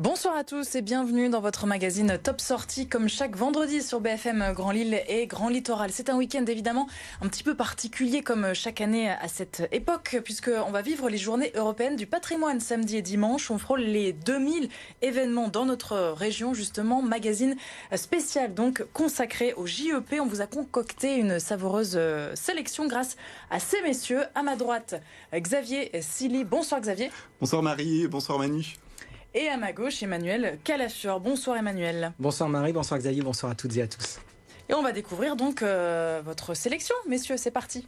Bonsoir à tous et bienvenue dans votre magazine Top Sortie comme chaque vendredi sur BFM Grand Lille et Grand Littoral. C'est un week-end évidemment un petit peu particulier comme chaque année à cette époque puisqu'on va vivre les journées européennes du patrimoine samedi et dimanche. On frôle les 2000 événements dans notre région justement. Magazine spécial donc consacré au JEP. On vous a concocté une savoureuse sélection grâce à ces messieurs. À ma droite, Xavier Silly. Bonsoir Xavier. Bonsoir Marie, bonsoir Manu. Et à ma gauche, Emmanuel Calafiore. Bonsoir Emmanuel. Bonsoir Marie, bonsoir Xavier, bonsoir à toutes et à tous. Et on va découvrir donc votre sélection, messieurs, c'est parti.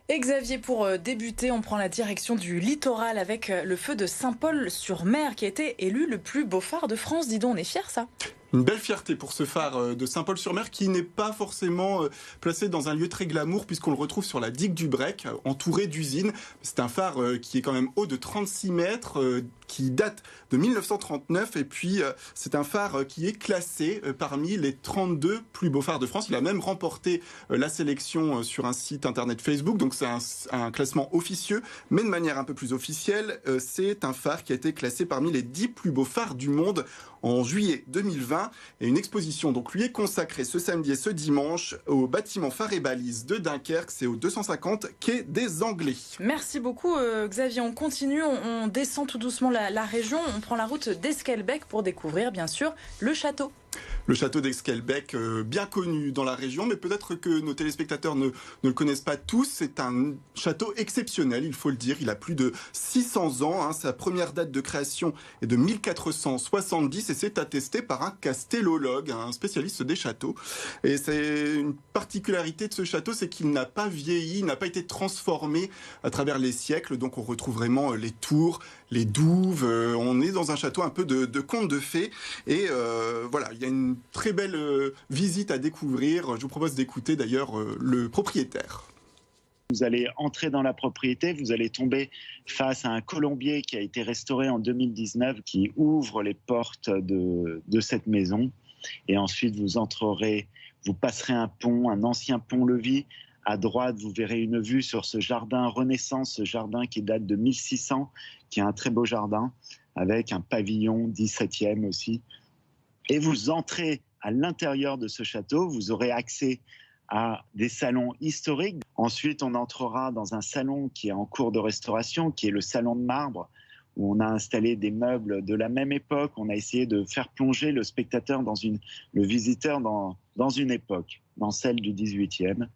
Et Xavier, pour débuter, on prend la direction du littoral avec le feu de Saint-Paul-sur-Mer qui a été élu le plus beau phare de France. Dis donc, on est fiers, ça ? Une belle fierté pour ce phare de Saint-Paul-sur-Mer qui n'est pas forcément placé dans un lieu très glamour puisqu'on le retrouve sur la digue du Brec, entouré d'usines. C'est un phare qui est quand même haut de 36 mètres, qui date de 1939 et puis c'est un phare qui est classé parmi les 32 plus beaux phares de France. Il a même remporté la sélection sur un site internet Facebook, donc c'est un classement officieux, mais de manière un peu plus officielle, c'est un phare qui a été classé parmi les 10 plus beaux phares du monde en juillet 2020 et une exposition donc lui est consacrée ce samedi et ce dimanche au bâtiment phare et balise de Dunkerque, c'est au 250 quai des Anglais. Merci beaucoup Xavier, on continue, on descend tout doucement la région, on prend la route d'Esquelbecq pour découvrir bien sûr le château. Le château d'Esquelbecq, bien connu dans la région, mais peut-être que nos téléspectateurs ne le connaissent pas tous. C'est un château exceptionnel, il faut le dire. Il a plus de 600 ans. Sa première date de création est de 1470 et c'est attesté par un castellologue, un spécialiste des châteaux. Et c'est une particularité de ce château, c'est qu'il n'a pas vieilli, il n'a pas été transformé à travers les siècles. Donc on retrouve vraiment les tours, les douves. On est dans un château un peu de conte de fées. Et voilà, il y a une très belle visite à découvrir. Je vous propose d'écouter d'ailleurs le propriétaire. Vous allez entrer dans la propriété, vous allez tomber face à un colombier qui a été restauré en 2019, qui ouvre les portes de cette maison. Et ensuite, vous entrerez, vous passerez un pont, un ancien pont-levis. À droite, vous verrez une vue sur ce jardin Renaissance, ce jardin qui date de 1600, qui est un très beau jardin, avec un pavillon 17e aussi. Et vous entrez à l'intérieur de ce château, vous aurez accès à des salons historiques. Ensuite, on entrera dans un salon qui est en cours de restauration, qui est le salon de marbre, où on a installé des meubles de la même époque. On a essayé de faire plonger le spectateur, le visiteur dans une époque, dans celle du 18e.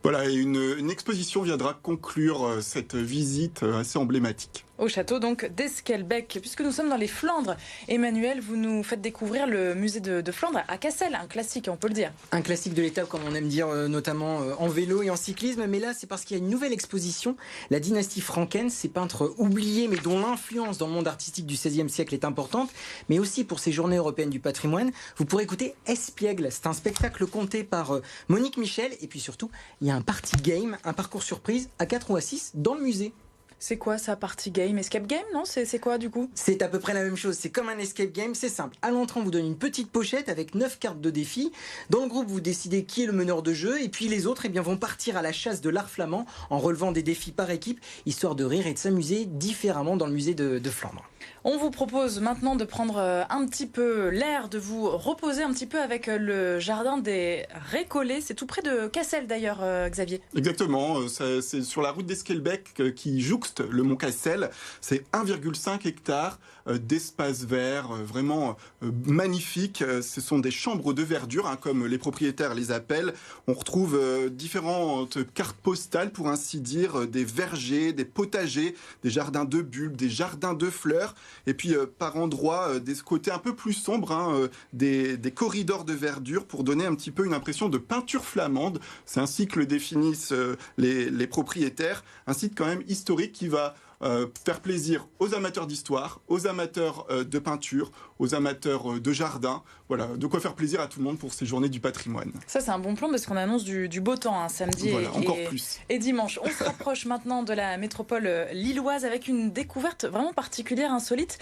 Voilà, et une exposition viendra conclure cette visite assez emblématique. Au château donc d'Esquelbecq, puisque nous sommes dans les Flandres. Emmanuel, vous nous faites découvrir le musée de Flandre à Cassel, un classique, on peut le dire. Un classique de l'étape, comme on aime dire, notamment en vélo et en cyclisme. Mais là, c'est parce qu'il y a une nouvelle exposition. La dynastie Franken, ces peintres oubliés, mais dont l'influence dans le monde artistique du XVIe siècle est importante, mais aussi pour ces journées européennes du patrimoine. Vous pourrez écouter Espiègle. C'est un spectacle conté par Monique Michel. Et puis surtout, il y a un party game, un parcours surprise à 4 ou à 6 dans le musée. C'est quoi ça, party game? Escape game, non? C'est quoi du coup? C'est à peu près la même chose, c'est comme un escape game, c'est simple. À l'entrée, on vous donne une petite pochette avec 9 cartes de défi. Dans le groupe, vous décidez qui est le meneur de jeu et puis les autres vont partir à la chasse de l'art flamand en relevant des défis par équipe, histoire de rire et de s'amuser différemment dans le musée de Flandre. On vous propose maintenant de prendre un petit peu l'air, de vous reposer un petit peu avec le jardin des Récollets. C'est tout près de Cassel d'ailleurs, Xavier. Exactement, c'est sur la route d'Esquelbecq qui jouxte le mont Cassel. C'est 1,5 hectare d'espace vert vraiment magnifique. Ce sont des chambres de verdure, comme les propriétaires les appellent. On retrouve différentes cartes postales, pour ainsi dire, des vergers, des potagers, des jardins de bulbes, des jardins de fleurs. Et puis par endroits, des côtés un peu plus sombres, des corridors de verdure pour donner un petit peu une impression de peinture flamande. C'est ainsi que le définissent les propriétaires. Un site quand même historique qui va faire plaisir aux amateurs d'histoire, aux amateurs de peinture, aux amateurs de jardin. Voilà, de quoi faire plaisir à tout le monde pour ces journées du patrimoine. Ça, c'est un bon plan parce qu'on annonce du beau temps samedi et dimanche. On se rapproche maintenant de la métropole lilloise avec une découverte vraiment particulière, insolite.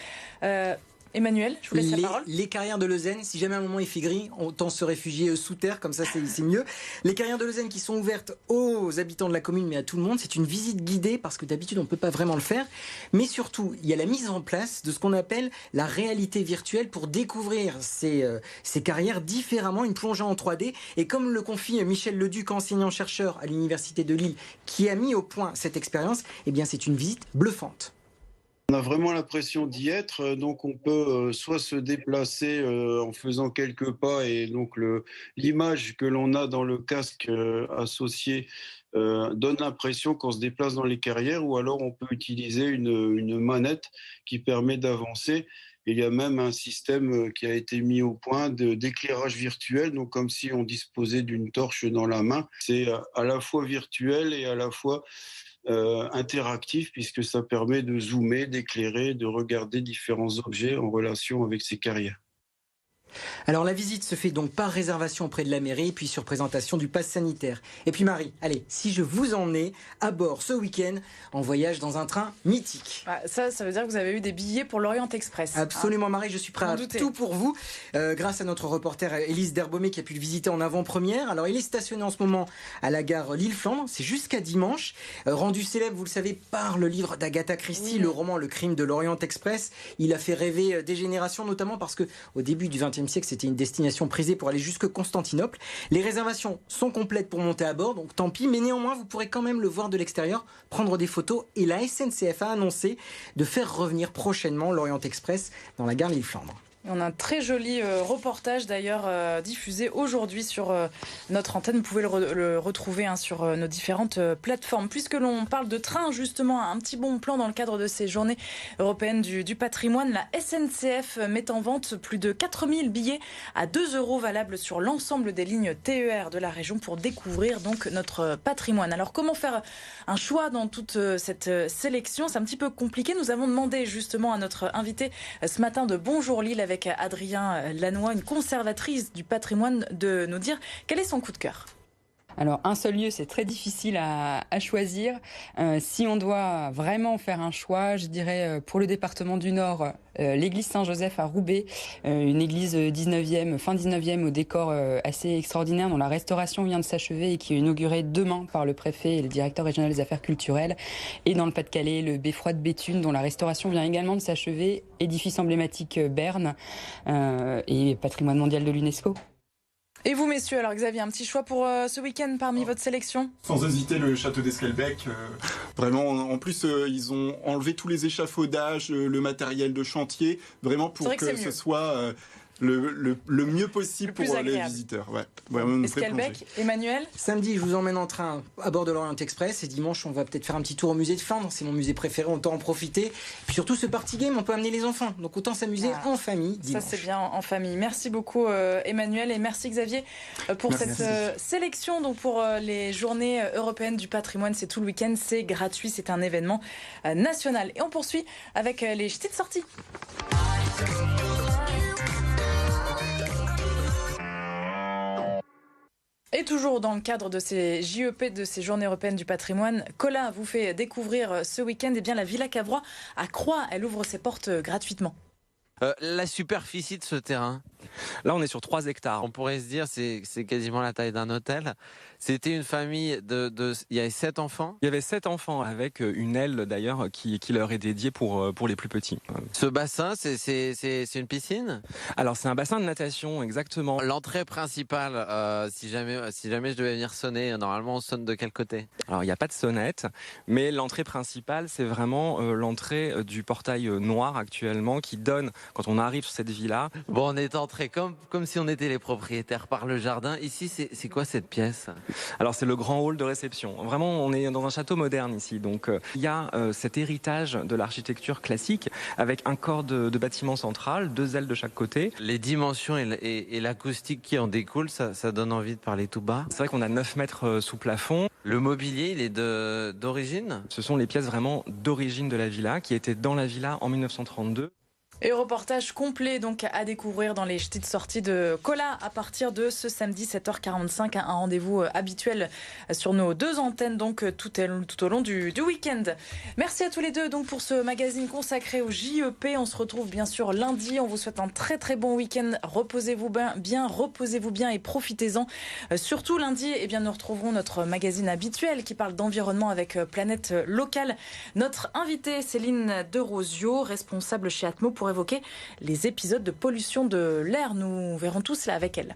Emmanuel, je vous laisse la parole. Les carrières de Leuzen, si jamais à un moment il fait gris, autant se réfugier sous terre, comme ça c'est mieux. Les carrières de Leuzen qui sont ouvertes aux habitants de la commune, mais à tout le monde. C'est une visite guidée, parce que d'habitude on ne peut pas vraiment le faire. Mais surtout, il y a la mise en place de ce qu'on appelle la réalité virtuelle pour découvrir ces carrières différemment, une plongée en 3D. Et comme le confie Michel Leduc, enseignant-chercheur à l'Université de Lille, qui a mis au point cette expérience, eh bien c'est une visite bluffante. On a vraiment l'impression d'y être, donc on peut soit se déplacer en faisant quelques pas, et donc l'image que l'on a dans le casque associé donne l'impression qu'on se déplace dans les carrières, ou alors on peut utiliser une manette qui permet d'avancer. Il y a même un système qui a été mis au point d'éclairage virtuel, donc comme si on disposait d'une torche dans la main. C'est à la fois virtuel et à la fois interactif, puisque ça permet de zoomer, d'éclairer, de regarder différents objets en relation avec ces carrières. Alors la visite se fait donc par réservation auprès de la mairie, puis sur présentation du pass sanitaire. Et puis Marie, allez, si je vous emmenais à bord ce week-end en voyage dans un train mythique. Ça veut dire que vous avez eu des billets pour l'Orient Express. Absolument Marie, je suis prêt à tout pour vous, grâce à notre reporter Élise Derbaumet qui a pu le visiter en avant-première. Alors il est stationné en ce moment à la gare Lille-Flandre, c'est jusqu'à dimanche. Rendu célèbre, vous le savez, par le livre d'Agatha Christie, oui, le roman Le Crime de l'Orient Express. Il a fait rêver des générations, notamment parce qu'au début du XXe siècle, c'était une destination prisée pour aller jusque Constantinople. Les réservations sont complètes pour monter à bord, donc tant pis, mais néanmoins vous pourrez quand même le voir de l'extérieur, prendre des photos, et la SNCF a annoncé de faire revenir prochainement l'Orient Express dans la gare Lille-Flandre. On a un très joli reportage d'ailleurs diffusé aujourd'hui sur notre antenne. Vous pouvez le retrouver sur nos différentes plateformes. Puisque l'on parle de train, justement, un petit bon plan dans le cadre de ces journées européennes du patrimoine. La SNCF met en vente plus de 4000 billets à 2 € valables sur l'ensemble des lignes TER de la région pour découvrir donc notre patrimoine. Alors comment faire un choix dans toute cette sélection? C'est un petit peu compliqué. Nous avons demandé justement à notre invité ce matin de Bonjour Lille avec Adrien Lannoy, une conservatrice du patrimoine, de nous dire quel est son coup de cœur. Alors un seul lieu, c'est très difficile à choisir. Si on doit vraiment faire un choix, je dirais pour le département du Nord, l'église Saint-Joseph à Roubaix, une église 19e, fin 19e au décor assez extraordinaire dont la restauration vient de s'achever et qui est inaugurée demain par le préfet et le directeur régional des affaires culturelles. Et dans le Pas-de-Calais, le Beffroi de Béthune dont la restauration vient également de s'achever, édifice emblématique Berne et patrimoine mondial de l'UNESCO. Et vous, messieurs, alors Xavier, un petit choix pour ce week-end parmi votre sélection? Sans hésiter, le château d'Esquelbecq. Vraiment, en plus, ils ont enlevé tous les échafaudages, le matériel de chantier, vraiment pour que ce soit le mieux possible pour les visiteurs. Esquelbecq, Emmanuel? Samedi, je vous emmène en train à bord de l'Orient Express, et dimanche, on va peut-être faire un petit tour au musée de Flandre. C'est mon musée préféré, autant en profiter. Puis surtout, ce party game, on peut amener les enfants, donc autant s'amuser en famille dimanche. Ça, c'est bien, en famille. Merci beaucoup, Emmanuel, et merci Xavier pour cette sélection. Donc pour les journées européennes du patrimoine, c'est tout le week-end, c'est gratuit, c'est un événement national. Et on poursuit avec les petites sorties. Et toujours dans le cadre de ces JEP, de ces Journées européennes du patrimoine, Colin vous fait découvrir ce week-end la Villa Cavrois à Croix. Elle ouvre ses portes gratuitement. La superficie de ce terrain? Là, on est sur 3 hectares. On pourrait se dire c'est quasiment la taille d'un hôtel. C'était une famille il y avait 7 enfants. Il y avait 7 enfants avec une aile d'ailleurs qui leur est dédiée pour les plus petits. Ce bassin, c'est une piscine? Alors c'est un bassin de natation, exactement. L'entrée principale, si jamais je devais venir sonner, normalement on sonne de quel côté? Alors il n'y a pas de sonnette, mais l'entrée principale, c'est vraiment l'entrée du portail noir actuellement qui donne, quand on arrive sur cette villa. Bon, on est entré comme si on était les propriétaires par le jardin. Ici, c'est quoi cette pièce? Alors c'est le grand hall de réception. Vraiment, on est dans un château moderne ici. Donc il y a cet héritage de l'architecture classique avec un corps de bâtiment central, 2 ailes de chaque côté. Les dimensions et l'acoustique qui en découle, ça donne envie de parler tout bas. C'est vrai qu'on a 9 mètres sous plafond. Le mobilier, il est d'origine? Ce sont les pièces vraiment d'origine de la villa qui étaient dans la villa en 1932. Et reportage complet donc à découvrir dans les petites sorties de Cola à partir de ce samedi 7h45. Un rendez-vous habituel sur nos 2 antennes donc tout au long du week-end. Merci à tous les deux donc pour ce magazine consacré au JEP. On se retrouve bien sûr lundi. On vous souhaite un très très bon week-end. Reposez-vous bien et profitez-en. Surtout lundi, eh bien, nous retrouverons notre magazine habituel qui parle d'environnement avec Planète Locale. Notre invitée Céline Derosio, responsable chez Atmo, pour évoquer les épisodes de pollution de l'air. Nous verrons tout cela avec elle.